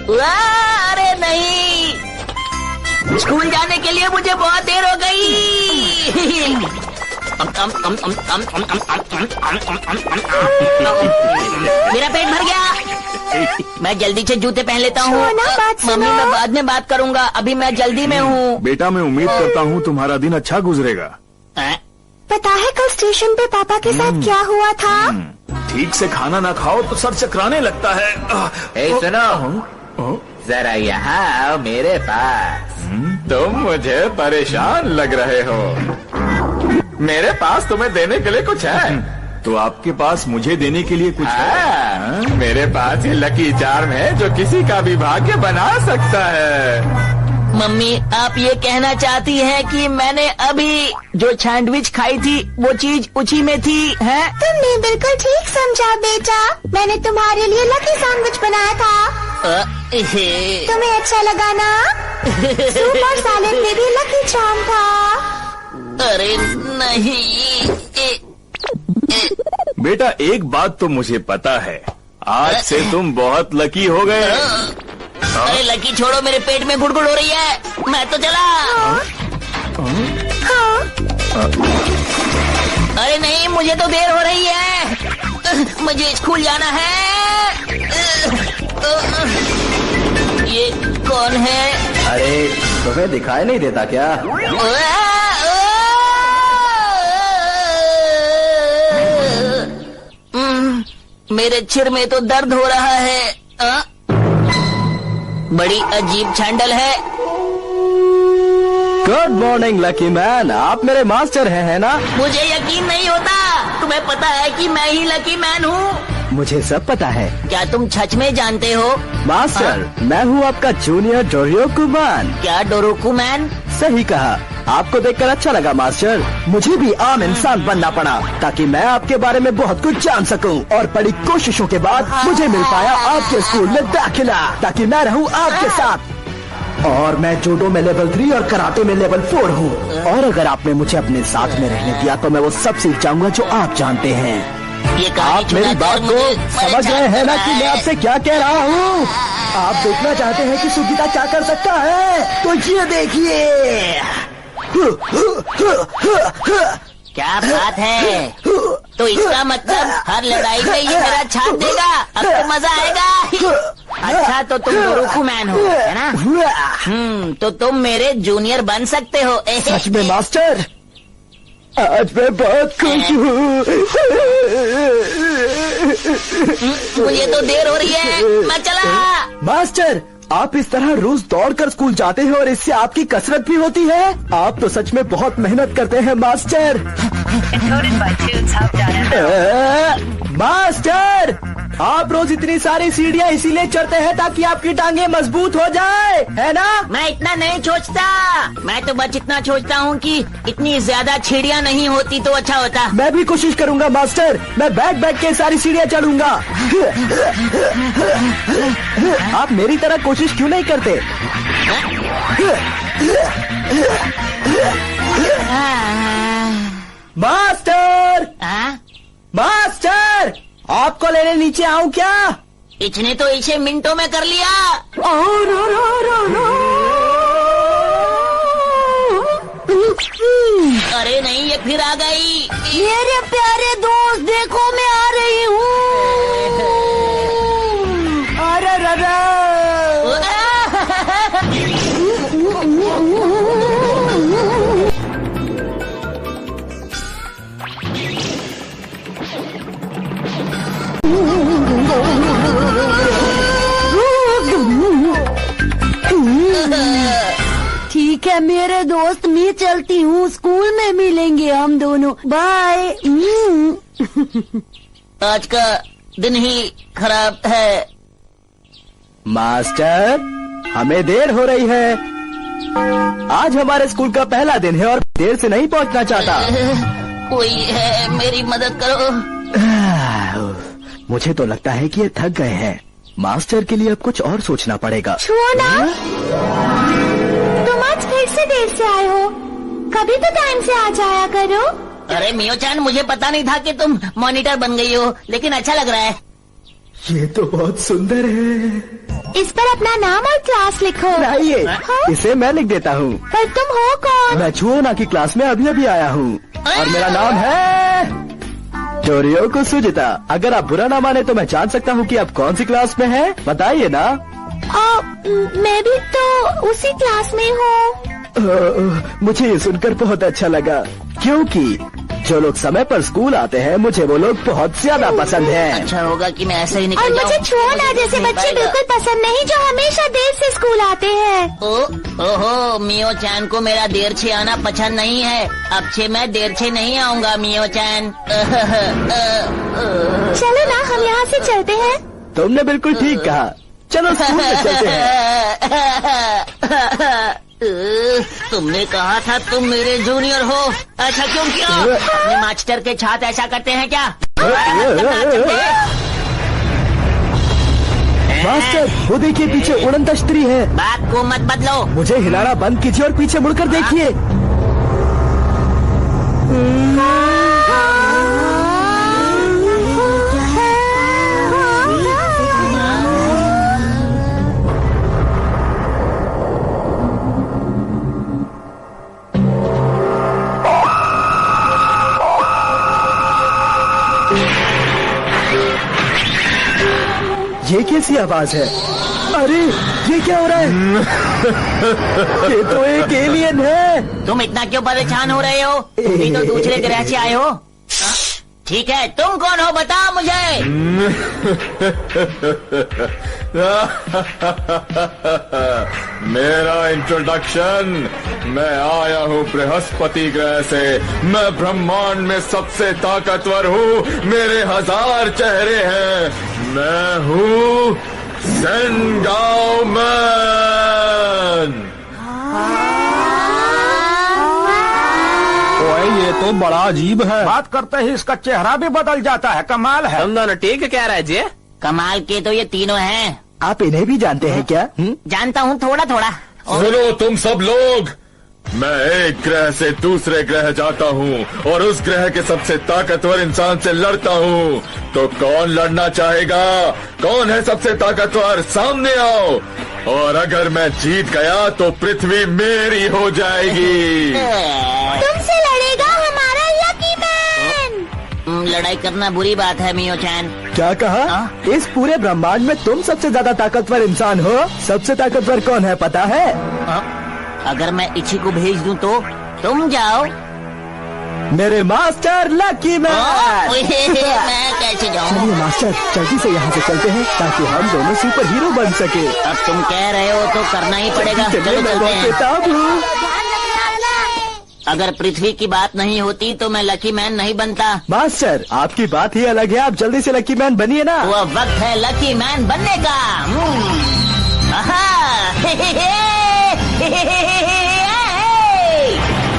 अरे नहीं, स्कूल जाने के लिए मुझे बहुत देर हो गई। मेरा पेट भर गया। मैं जल्दी से जूते पहन लेता हूँ। मम्मी मैं बाद में बात करूँगा, अभी मैं जल्दी में हूँ। बेटा मैं उम्मीद करता हूँ तुम्हारा दिन अच्छा गुजरेगा। पता है कल स्टेशन पे पापा के साथ क्या हुआ था? ठीक से खाना ना खाओ तो सर चकराने लगता है। सुनो जरा यहाँ आओ मेरे पास। तुम मुझे परेशान लग रहे हो। मेरे पास तुम्हें देने के लिए कुछ है। तो आपके पास मुझे देने के लिए कुछ है? मेरे पास ये लकी चार्म है जो किसी का भी भाग्य बना सकता है। मम्मी आप ये कहना चाहती हैं कि मैंने अभी जो सैंडविच खाई थी वो चीज उसी में थी, है? तुमने बिल्कुल ठीक समझा बेटा, मैंने तुम्हारे लिए लकी सैंडविच बनाया था। तुम्हें अच्छा लगा ना? सूप और सैलेड में भी लकी चार्म था। अरे नहीं। बेटा एक बात तो मुझे पता है, आज से तुम बहुत lकी हो गए। अरे लकी छोड़ो, मेरे पेट में गुड़गुड़ हो रही है, मैं तो चला। अरे नहीं, मुझे तो देर हो रही है, मुझे स्कूल जाना है। ये कौन है? अरे तुम्हें दिखाई नहीं देता क्या? मेरे सिर में तो दर्द हो रहा है। बड़ी अजीब छंडल है। गुड मॉर्निंग लकी मैन, आप मेरे मास्टर हैं है ना? मुझे यकीन नहीं होता, तुम्हें पता है कि मैं ही लकी मैन हूँ। मुझे सब पता है। क्या तुम सच में जानते हो? मास्टर मैं हूँ आपका जूनियर डोरियोकुमैन। क्या डोरोकुमैन? सही कहा, आपको देखकर अच्छा लगा मास्टर। मुझे भी आम इंसान बनना पड़ा ताकि मैं आपके बारे में बहुत कुछ जान सकूं, और बड़ी कोशिशों के बाद मुझे मिल पाया आपके स्कूल में दाखिला ताकि मैं रहूं आपके साथ। और मैं जूडो में लेवल 3 और कराटे में लेवल 4 हूँ। और अगर आपने मुझे अपने साथ में रहने दिया तो मैं वो सब सीख जाऊंगा जो आप जानते हैं। ये आप मेरी बात को समझ रहे हैं ना कि मैं आपसे क्या कह रहा हूँ? आप देखना चाहते हैं कि सुगीता क्या कर सकता है, तो ये देखिए। क्या बात है? तो इसका मतलब हर लड़ाई में ये मेरा छाप देगा, अब तो मजा आएगा। अच्छा तो तुम डोरोकुमैन हो है ना? तो तुम मेरे जूनियर बन सकते हो। सच में मास्टर? आज मैं बहुत खुश हूँ। मुझे तो देर हो रही है, मैं चला। मास्टर आप इस तरह रोज दौड़कर स्कूल जाते हैं और इससे आपकी कसरत भी होती है। आप तो सच में बहुत मेहनत करते हैं मास्टर। मास्टर आप रोज इतनी सारी सीढ़ियाँ इसीलिए चढ़ते हैं ताकि आपकी टांगे मजबूत हो जाए, है ना? मैं इतना नहीं सोचता, मैं तो बस इतना सोचता हूँ कि इतनी ज्यादा सीढ़ियाँ नहीं होती तो अच्छा होता। मैं भी कोशिश करूँगा मास्टर, मैं बैठ बैठ के सारी सीढ़ियाँ चढ़ूंगा। आप मेरी तरह कोशिश क्यों नहीं करते? मास्टर मास्टर आपको लेने नीचे आऊं क्या? इसने तो इसे मिनटों में कर लिया। अरे नहीं, ये फिर आ गई। मेरे प्यारे दोस्त देखो मैं आ रही हूँ। अरे ठीक है मेरे दोस्त, मैं चलती हूँ, स्कूल में मिलेंगे हम दोनों, बाय। आज का दिन ही खराब है। मास्टर हमें देर हो रही है। आज हमारे स्कूल का पहला दिन है और देर से नहीं पहुंचना चाहता। कोई है, मेरी मदद करो। मुझे तो लगता है कि ये थक गए हैं। मास्टर के लिए अब कुछ और सोचना पड़ेगा। छुओ ना, तुम आज फिर से देर से आए हो, कभी तो टाइम से आ जाया करो। अरे मियो-चान, मुझे पता नहीं था कि तुम मॉनिटर बन गई हो, लेकिन अच्छा लग रहा है। ये तो बहुत सुंदर है। इस पर अपना नाम और क्लास लिखो। लाइए, हाँ? इसे मैं लिख देता हूँ। पर तुम हो कौन? मैं छुओना की क्लास में अभी अभी आया हूँ और मेरा नाम है डोरियोकु सुजिता। अगर आप बुरा ना माने तो मैं जान सकता हूँ कि आप कौन सी क्लास में हैं? बताइए ना। मैं भी तो उसी क्लास में हूँ। मुझे ये सुनकर बहुत अच्छा लगा, क्योंकि जो लोग समय पर स्कूल आते हैं मुझे वो लोग बहुत ज्यादा पसंद हैं। अच्छा होगा कि मैं ऐसे ही और निकल मुझे जाऊं। छुओना जैसे बच्चे बिल्कुल पसंद नहीं, जो हमेशा देर से स्कूल आते हैं। ओहो, मियो चैन को मेरा देर से आना पसंद नहीं है। अब से मैं देर से नहीं आऊँगा मियो चैन। चलो ना, हम यहाँ से चलते हैं। तुमने बिल्कुल ठीक कहा, चलो स्कूल में चलते हैं। तुमने कहा था तुम मेरे जूनियर हो। ऐसा क्यों किया? अपने मास्टर के छात्र ऐसा करते हैं क्या? मास्टर, वो देखिए पीछे उड़न तश्तरी है। बात को मत बदलो। मुझे हिलाना बंद कीजिए और पीछे मुड़कर देखिए। ये कैसी आवाज है? अरे ये क्या हो रहा है? ये तो एक एलियन है। तुम इतना क्यों परेशान हो रहे हो? तुम भी तो दूसरे ग्रह से आए हो। ठीक है, तुम कौन हो बताओ मुझे। मेरा इंट्रोडक्शन, मैं आया हूँ बृहस्पति ग्रह से। मैं ब्रह्मांड में सबसे ताकतवर हूँ। मेरे 1000 चेहरे हैं। मैं हूँ सेंगाओ मैन। ये तो बड़ा अजीब है। बात करते ही इसका चेहरा भी बदल जाता है। कमाल है। हम दोनों ठीक कह रहे जी। कमाल के तो ये तीनों हैं। आप इन्हें भी जानते हैं क्या? जानता हूँ थोड़ा थोड़ा। सुनो तुम सब लोग, मैं एक ग्रह से दूसरे ग्रह जाता हूँ और उस ग्रह के सबसे ताकतवर इंसान से लड़ता हूँ। तो कौन लड़ना चाहेगा? कौन है सबसे ताकतवर? सामने आओ। और अगर मैं जीत गया तो पृथ्वी मेरी हो जाएगी। तुमसे लड़ेगा हमारा लकी मैन। लड़ाई करना बुरी बात है मियो चैन। क्या कहा? इस पूरे ब्रह्मांड में तुम सबसे ज्यादा ताकतवर इंसान हो? सबसे ताकतवर कौन है पता है? अगर मैं इसी को भेज दूं तो तुम जाओ। मेरे मास्टर लकी मैन। मैं कैसे जाऊं? चलिए मास्टर, जल्दी से यहाँ से चलते हैं ताकि हम दोनों सुपर हीरो बन सके। अब तुम कह रहे हो तो करना ही पड़ेगा। चलिए, चलो मैं चलते बहुत हैं। बेताब हूँ। अगर पृथ्वी की बात नहीं होती तो मैं लकी मैन नहीं बनता। मास्टर, आपकी बात ही अलग है। आप जल्दी से लकी मैन बनिए ना। वो वक्त है लकी मैन बनने का।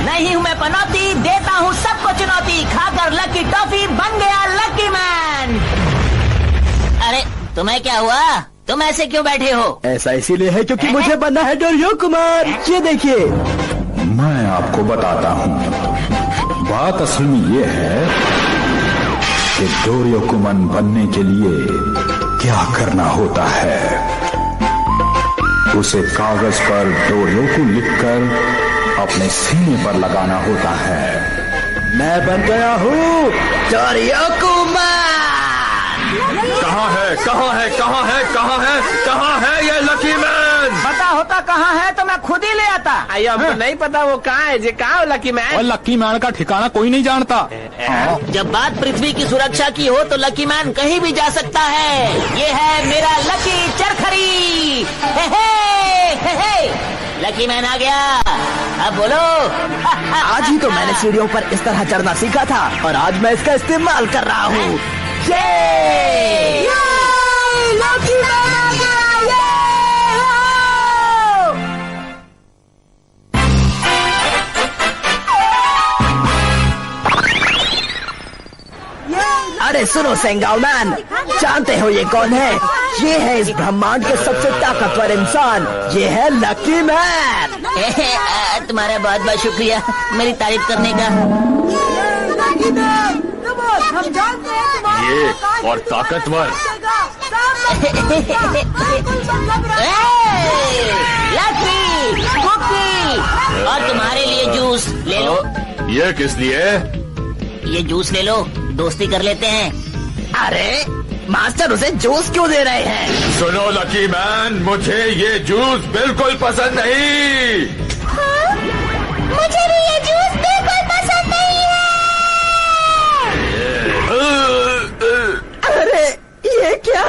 नहीं हूँ मैं पनौती, देता हूँ सबको चुनौती। खाकर लकी टॉफी बन गया लकी मैन। अरे तुम्हें क्या हुआ? तुम ऐसे क्यों बैठे हो? ऐसा इसीलिए है क्योंकि मुझे बनना है डोरियोकुमान। ये देखिए। मैं आपको बताता हूँ, बात असल में ये है कि डोरियोकुमान बनने के लिए क्या करना होता है। उसे कागज पर डोरियोकु लिखकर अपने सीने पर लगाना होता है। मैं बन गया हूँ डोरियोकुमान। कहाँ है? कहाँ है? कहाँ है? कहाँ है? कहाँ है ये लकी मैन? पता होता कहाँ है तो मैं खुद ही ले आता। अयो हमको नहीं पता वो कहाँ है जी। कहाँ हो लकी मैन? और लकी मैन का ठिकाना कोई नहीं जानता। जब बात पृथ्वी की सुरक्षा की हो तो लकी मैन कहीं भी जा सकता है। ये है मेरा लकी चरखड़ी। हे हे। लकी मैन आ गया। अब बोलो। आज ही तो मैंने सीढ़ियों पर इस तरह चढ़ना सीखा था और आज मैं इसका इस्तेमाल कर रहा हूँ। लकी मैन आ गया। अरे सुनो सेंगाओ मैन, जानते हो ये कौन है? ये है इस ब्रह्मांड के सबसे ताकतवर इंसान। ये है लकी मैन। तुम्हारा बहुत बहुत शुक्रिया मेरी तारीफ करने का। हम जानते हैं ये और ताकतवर लकी, कुकी, और तुम्हारे लिए जूस ले लो। ये किस लिए? ये जूस ले लो, दोस्ती कर लेते हैं। अरे मास्टर उसे जूस क्यों दे रहे हैं? सुनो लकी मैन, मुझे ये जूस बिल्कुल पसंद नहीं। हाँ? मुझे भी ये जूस बिल्कुल पसंद नहीं है। अरे ये क्या?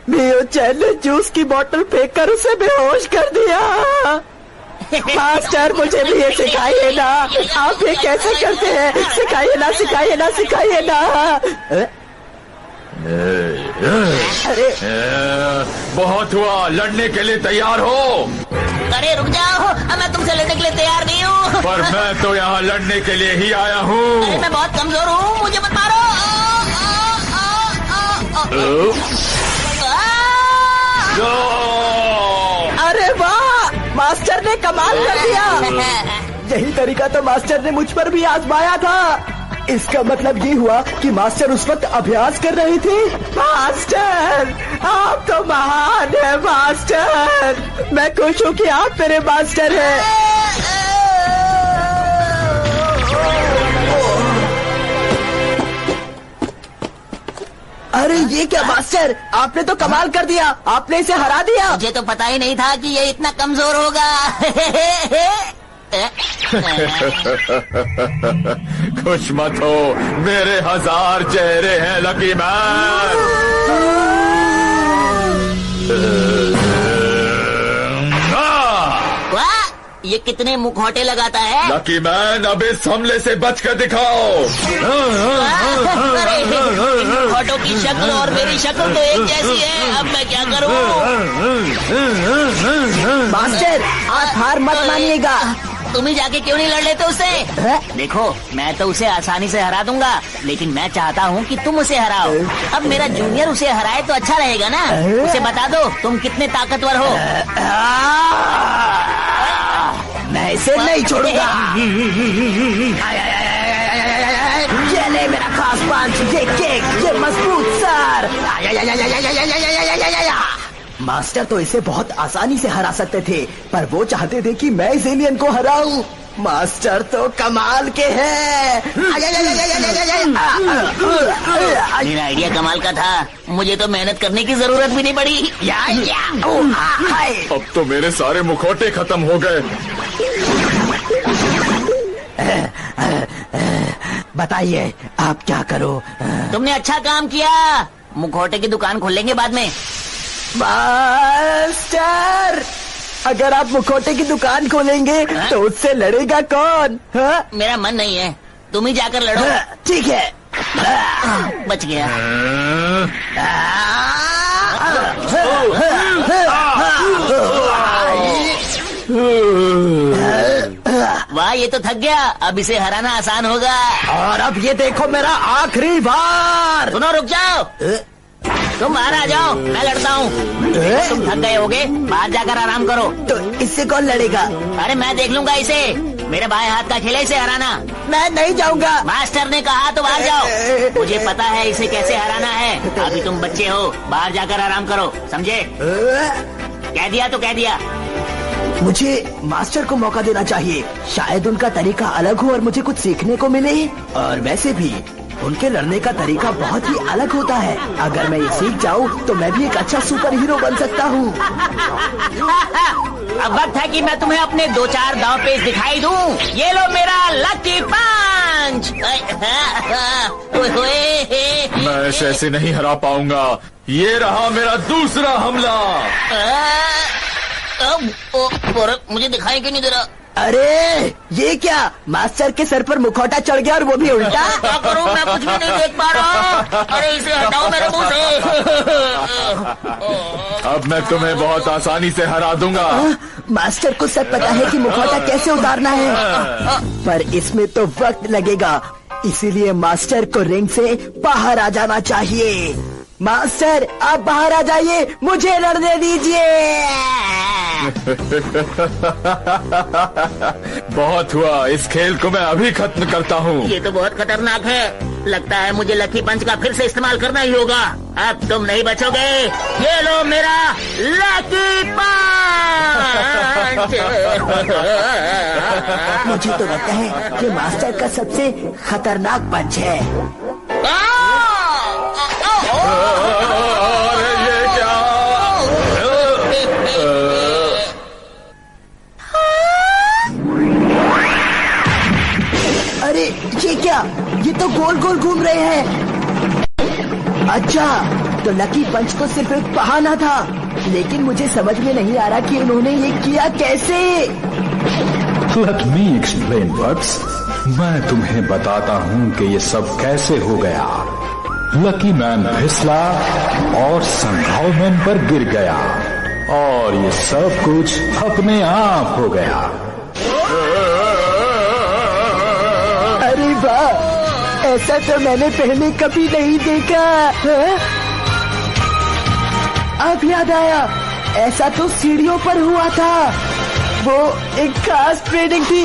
मियो चैन ने जूस की बोतल फेंककर उसे बेहोश कर दिया। मास्टर मुझे भी ये सिखाइए ना, आप ये कैसे करते हैं? सिखाइए ना, सिखाइए ना, सिखाइए ना। अरे बहुत हुआ, लड़ने के लिए तैयार हो? अरे रुक जाओ, मैं तुमसे लड़ने के लिए तैयार नहीं हूँ। पर मैं तो यहाँ लड़ने के लिए ही आया हूँ। अरे मैं बहुत कमजोर हूँ, मुझे मत मारो। अरे वाह, मास्टर ने कमाल कर दिया। यही तरीका तो मास्टर ने मुझ पर भी आजमाया था। इसका मतलब ये हुआ कि मास्टर उस वक्त अभ्यास कर रहे थे। मास्टर आप तो महान है मास्टर। मैं खुश हूँ कि आप मेरे मास्टर हैं। अरे ये क्या मास्टर, आपने तो कमाल कर दिया, आपने इसे हरा दिया। मुझे तो पता ही नहीं था कि ये इतना कमजोर होगा। खुश मत हो, मेरे 1000 चेहरे हैं लकी मैन। वाह, ये कितने मुखौटे लगाता है। लकी मैन, अब इस हमले से बचकर दिखाओ। अरे, इन मुखौटों की शक्ल और मेरी शक्ल तो एक जैसी है, अब मैं क्या करूं? मास्टर आप हार मत मानिएगा। तुम ही जाके क्यों नहीं लड़ लेते उससे? देखो मैं तो उसे आसानी से हरा दूंगा, लेकिन मैं चाहता हूँ कि तुम उसे हराओ। अब मेरा जूनियर उसे हराए तो अच्छा रहेगा ना। उसे बता दो तुम कितने ताकतवर हो। मैं इसे नहीं छोड़ूंगा। ये ले मेरा खास पंच, ये केक, ये मजबूत सर। मास्टर तो इसे बहुत आसानी से हरा सकते थे, पर वो चाहते थे कि मैं इस एलियन को हराऊं। मास्टर तो कमाल के हैं। मेरा आइडिया कमाल का था, मुझे तो मेहनत करने की जरूरत भी नहीं पड़ी। अब तो मेरे सारे मुखौटे खत्म हो गए। बताइए आप क्या करो? तुमने अच्छा काम किया, मुखौटे की दुकान खोलेंगे बाद में। मास्टर अगर आप मुखौटे की दुकान खोलेंगे तो उससे लड़ेगा कौन? हा? मेरा मन नहीं है, तुम ही जाकर लड़ो। ठीक है। बच गया। वाह, ये तो थक गया, अब इसे हराना आसान होगा। और अब ये देखो मेरा आखिरी बार। सुनो, रुक जाओ, तुम बाहर आ जाओ, मैं लड़ता हूँ। तुम थक गए होगे, बाहर जाकर आराम करो। तो इससे कौन लड़ेगा? अरे मैं देख लूंगा इसे, मेरे बाएं हाथ का खेल है इसे हराना। मैं नहीं जाऊंगा। मास्टर ने कहा तो बाहर जाओ, मुझे पता है इसे कैसे हराना है। अभी तुम बच्चे हो, बाहर जाकर आराम करो, समझे? कह दिया तो कह दिया। मुझे मास्टर को मौका देना चाहिए, शायद उनका तरीका अलग हो और मुझे कुछ सीखने को मिले। और वैसे भी उनके लड़ने का तरीका बहुत ही अलग होता है। अगर मैं ये सीख जाऊँ तो मैं भी एक अच्छा सुपर हीरो बन सकता हूँ। अब वक्त है कि मैं तुम्हें अपने 2-4 दांव पेच दिखाई दूं। ये लो मेरा लकी पंच। मैं ऐसे नहीं हरा पाऊंगा। ये रहा मेरा दूसरा हमला। मुझे दिखाई क्यों नहीं दे रहा? अरे ये क्या, मास्टर के सर पर मुखौटा चढ़ गया और वो भी उल्टा। क्या करूं, मैं कुछ भी नहीं देख पा रहा। अरे इसे हटाओ मेरे मुंह से। अब मैं तुम्हें बहुत आसानी से हरा दूंगा। मास्टर को सब पता है कि मुखौटा कैसे उतारना है, पर इसमें तो वक्त लगेगा। इसीलिए मास्टर को रिंग से बाहर आ जाना चाहिए। मास्टर आप बाहर आ जाइए, मुझे लड़ने दीजिए। बहुत हुआ, इस खेल को मैं अभी खत्म करता हूँ। ये तो बहुत खतरनाक है। लगता है मुझे लकी पंच का फिर से इस्तेमाल करना ही होगा। अब तुम नहीं बचोगे। ये लो मेरा लकी पंच। मुझे तो लगता है कि मास्टर का सबसे खतरनाक पंच है। अरे ये क्या? अरे ये क्या? ये तो गोल गोल घूम रहे हैं। अच्छा, तो लकी पंच तो सिर्फ एक बहाना था, लेकिन मुझे समझ में नहीं आ रहा कि उन्होंने ये किया कैसे। Let me explain, Bugs. मैं तुम्हें बताता हूँ कि ये सब कैसे हो गया। लकी मैन फिसला और संघाव मैन पर गिर गया और ये सब कुछ अपने आप हो गया। अरे वाह, ऐसा तो मैंने पहले कभी नहीं देखा। अब याद आया, ऐसा तो सीढ़ियों पर हुआ था। वो एक खास ट्रेनिंग थी,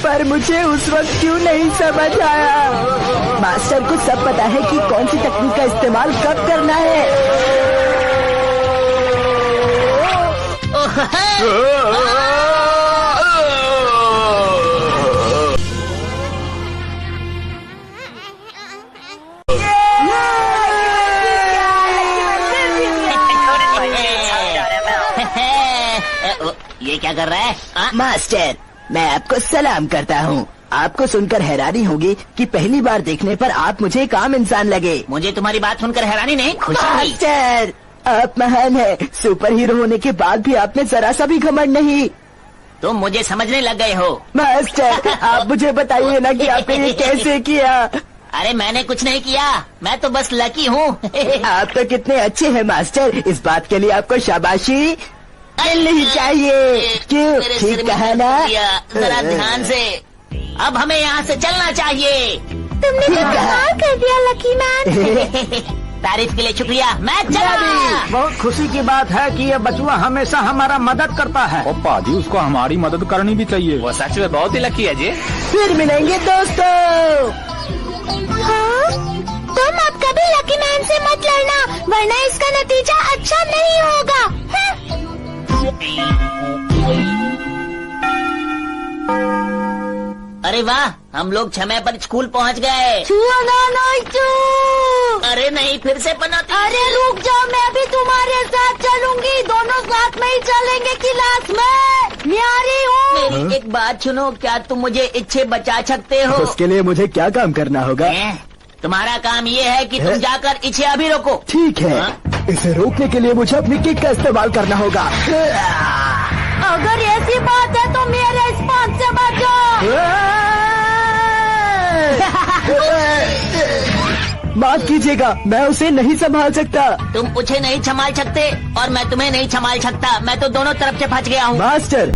पर मुझे उस वक्त क्यों नहीं समझ आया। मास्टर को सब पता है कि कौन सी तकनीक का इस्तेमाल कब करना है। ये क्या कर रहा है? मास्टर, मैं आपको सलाम करता हूँ। आपको सुनकर हैरानी होगी कि पहली बार देखने पर आप मुझे एक आम इंसान लगे। मुझे तुम्हारी बात सुनकर हैरानी नहीं, खुशी हुई। मास्टर, आप महान हैं। सुपर हीरो होने के बाद भी आप में जरा सा भी घमंड नहीं। तुम मुझे समझने लग गए हो। मास्टर, आप मुझे बताइए ना कि आपने ये कैसे किया। अरे मैंने कुछ नहीं किया, मैं तो बस लकी हूँ। आप तो कितने अच्छे हैं मास्टर। इस बात के लिए आपको शाबाशी मिलनी चाहिए। क्यों? मेरे सिर ठीक में कहा दर्द ना? किया। जरा ध्यान से। अब हमें यहाँ से चलना चाहिए। तुमने तो कमाल कर दिया लकी मैन। तारीफ के लिए शुक्रिया। मैं चला। बहुत खुशी की बात है कि ये बचुआ हमेशा हमारा मदद करता है। और पाजी, उसको हमारी मदद करनी भी चाहिए। वो सच में बहुत ही लकी है जी। फिर मिलेंगे दोस्तों। हाँ? तुम अब कभी लकी मैन से मत लड़ना, वरना इसका नतीजा अच्छा नहीं होगा। अरे वाह, हम लोग समय पर स्कूल पहुँच गए। अरे नहीं, फिर से पनौती। अरे रुक जाओ, मैं भी तुम्हारे साथ चलूंगी। दोनों साथ में ही चलेंगे क्लास में। न्यारी हूँ। मेरी एक बात सुनो, क्या तुम मुझे इच्छे बचा सकते हो? उसके लिए मुझे क्या काम करना होगा? तुम्हारा काम ये है कि तुम जाकर इच्छे अभी रोको। ठीक है, इसे रोकने के लिए मुझे अपनी किक का इस्तेमाल करना होगा। अगर ऐसी बात है तो मेरे इस पांच से बचो। माफ कीजिएगा, मैं उसे नहीं संभाल सकता। तुम उसे नहीं संभाल सकते और मैं तुम्हें नहीं संभाल सकता। मैं तो दोनों तरफ से फंस गया हूँ। मास्टर,